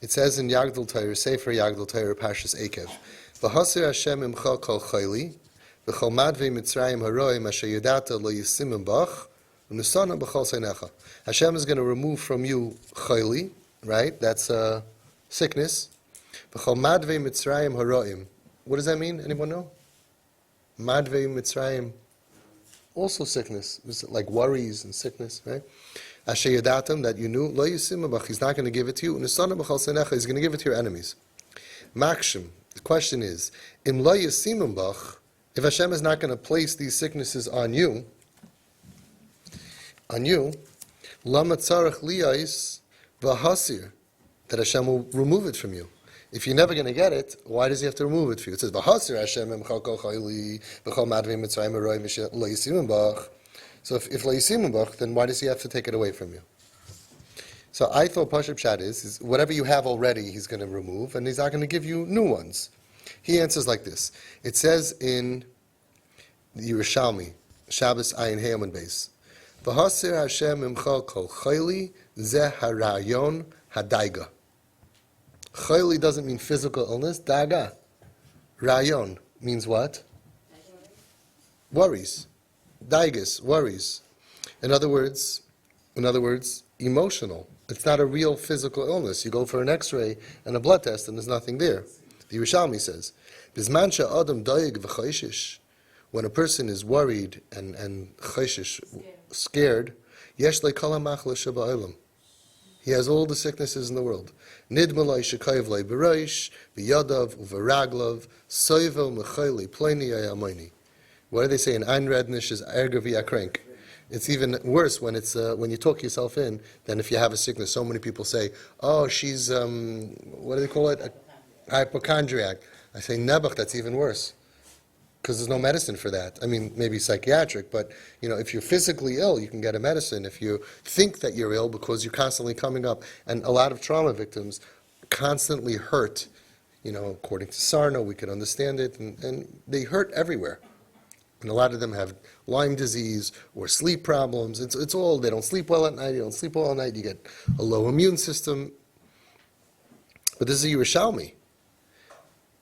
It says in Yagdal Torah, Sefer Yagdal Torah, Parshas Ekev, V'hasir Hashem imcha kol chayli, v'chol madvei Mitzrayim haroim asher yadata lo yisimim bach, v'nusana b'chol seinecha. Hashem is going to remove from you chayli, right? That's sickness. V'chol madvei Mitzrayim haroim. What does that mean? Anyone know? Madvei Mitzrayim, also sickness. It's like worries and sickness, right? Asher yadatam, that you knew, lo yisimim bach, he's not going to give it to you. V'nusana b'chol seinecha, he's going to give it to your enemies. Makshim. The question is, Im lo yasimim bach, if Hashem is not going to place these sicknesses on you, lama tzarech liyais v'hasir, that Hashem will remove it from you. If you're never going to get it, why does He have to remove it for you? It says v'hasir Hashem emchal kol chayli v'chol madvei Mitzrayim haroim lo yasimim bach. So if lo yasimim bach, then why does He have to take it away from you? So I thought Pashup Pshat is whatever you have already, He's going to remove, and He's not going to give you new ones. He answers like this. It says in the Yerushalmi, Shabbos Ayin Heyaman Beis, V'hasir Hashem imcha kol chayli zeh harayon hadaiga. Chayli doesn't mean physical illness. Daga. Rayon means what? Worries. Daigas, worries. In other words, emotional. It's not a real physical illness. You go for an X-ray and a blood test, and there's nothing there. The Yerushalmi says, "Bizman she'adam daig v'chayshish." When a person is worried and chayshish, scared, yesh le'kol ha'machla sheba'olam. He has all the sicknesses in the world. Nidmalai shekayv lei b'roish b'yadav u'v'raglav soivel mechayli pleni ayamayni. What do they say in Einrednish is erger v'yakrenk. It's even worse when it's when you talk yourself in than if you have a sickness. So many people say, "Oh, she's what do they call it? A hypochondriac." I say, "Nebuch, that's even worse, because there's no medicine for that. I mean, maybe psychiatric, but if you're physically ill, you can get a medicine. If you think that you're ill because you're constantly coming up, and a lot of trauma victims constantly hurt. According to Sarno, we could understand it, and they hurt everywhere. And a lot of them have Lyme disease or sleep problems. It's all, they don't sleep well at night, you don't sleep well at night, you get a low immune system. But this is a Yerushalmi.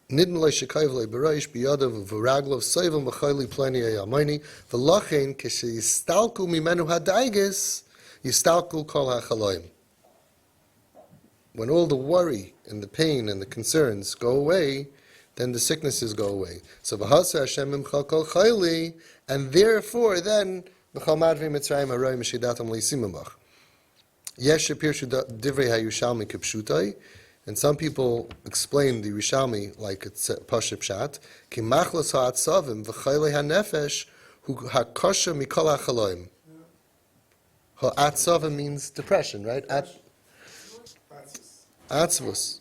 Nidmalei shekayv lei b'roish b'yadav v'raglov soivel mechayli pleni ayamayni v'lachein k'sheyistalku mimenu hadaiges yistalku kol ha'chaloim. When all the worry and the pain and the concerns go away, then the sicknesses go away. So v'haseh Hashem imcha kol chayli, and therefore then b'chol madvei Mitzrayim haroim mishidatam leisimim bach. Yesh shepirshu divrei hayushalmi kipshutai, and some people explain the Yerushalmi like it's Pashup Pshat, ki machlos ha'atzavim v'chayli ha'nefesh hu hakosha mikol ha'chaloim. Ha'atzavim means depression, right? Atzvus.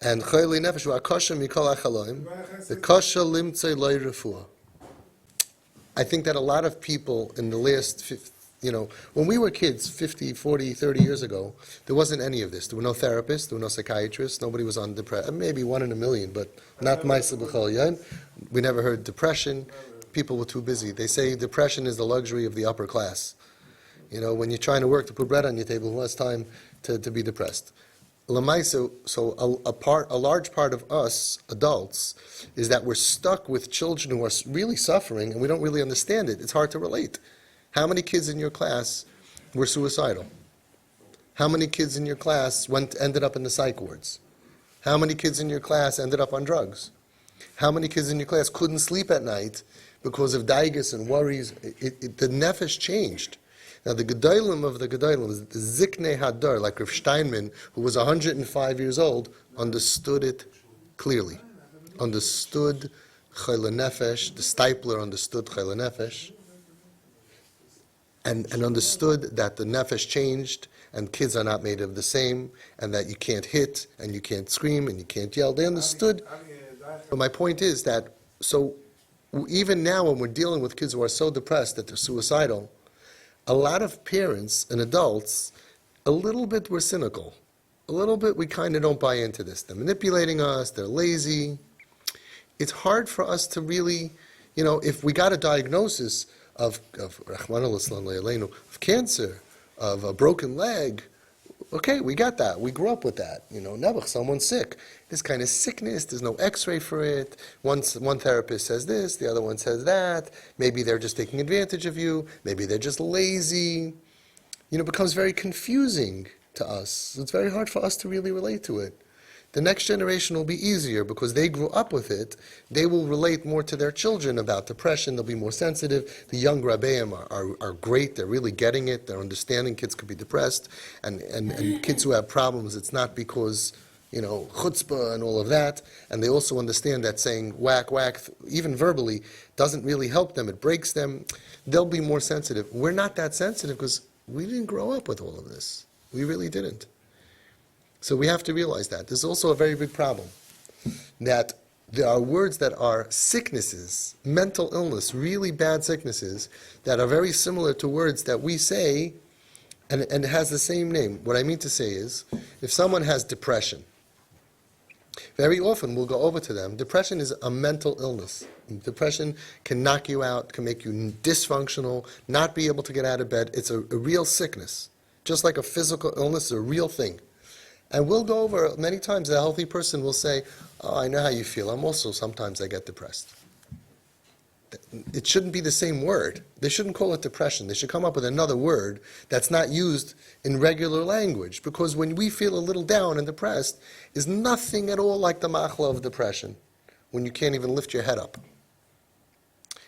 And chayli nefesh v'akosha mikol ha'chaloim, the kosha limtzei loy refuah. I think that a lot of people in the last, when we were kids 50, 40, 30 years ago, there wasn't any of this. There were no therapists, there were no psychiatrists, nobody was on depression. Maybe 1 in a million, but not ma'aseh b'chol yom. We never heard depression. People were too busy. They say depression is the luxury of the upper class. When you're trying to work to put bread on your table, who has time to be depressed? So a large part of us adults is that we're stuck with children who are really suffering, and we don't really understand it. It's hard to relate. How many kids in your class were suicidal? How many kids in your class ended up in the psych wards? How many kids in your class ended up on drugs? How many kids in your class couldn't sleep at night because of daigas and worries? The nefesh changed. Now the Gedolim of the Gedolim, the Ziknei Hadar, like Rav Steinman, who was 105 years old, understood it clearly. Understood Chayla Nefesh, the Stipler understood Chayla Nefesh, and understood that the Nefesh changed, and kids are not made of the same, and that you can't hit, and you can't scream, and you can't yell. They understood. But my point is that, so even now when we're dealing with kids who are so depressed that they're suicidal, a lot of parents and adults, a little bit we're cynical. A little bit we kind of don't buy into this. They're manipulating us, they're lazy. It's hard for us to really, if we got a diagnosis of cancer, of a broken leg, Okay, we got that. We grew up with that. Nebuch, someone's sick. This kind of sickness, there's no x-ray for it. One therapist says this, the other one says that. Maybe they're just taking advantage of you. Maybe they're just lazy. It becomes very confusing to us. It's very hard for us to really relate to it. The next generation will be easier because they grew up with it. They will relate more to their children about depression. They'll be more sensitive. The young Rabbeim are great. They're really getting it. They're understanding kids could be depressed. And kids who have problems, it's not because, chutzpah and all of that. And they also understand that saying whack, whack, even verbally, doesn't really help them. It breaks them. They'll be more sensitive. We're not that sensitive because we didn't grow up with all of this. We really didn't. So we have to realize that. There's also a very big problem, that there are words that are sicknesses, mental illness, really bad sicknesses, that are very similar to words that we say, and it has the same name. What I mean to say is, if someone has depression, very often we'll go over to them. Depression is a mental illness. Depression can knock you out, can make you dysfunctional, not be able to get out of bed. It's a real sickness. Just like a physical illness is a real thing. And we'll go over, many times a healthy person will say, oh, I know how you feel. Sometimes I get depressed. It shouldn't be the same word. They shouldn't call it depression. They should come up with another word that's not used in regular language. Because when we feel a little down and depressed, is nothing at all like the machla of depression, when you can't even lift your head up.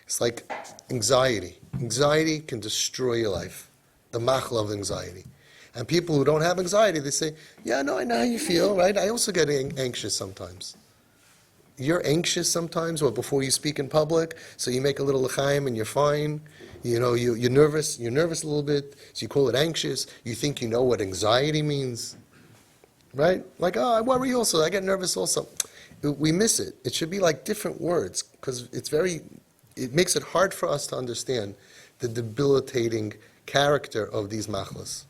It's like anxiety. Anxiety can destroy your life. The machla of anxiety. And people who don't have anxiety, they say, yeah, no, I know how you feel, right? I also get anxious sometimes. You're anxious sometimes, or before you speak in public, so you make a little l'chaim and you're fine. You're nervous. You're nervous a little bit, so you call it anxious. You think you know what anxiety means, right? Like, I worry also. I get nervous also. We miss it. It should be like different words, because it makes it hard for us to understand the debilitating character of these machlas.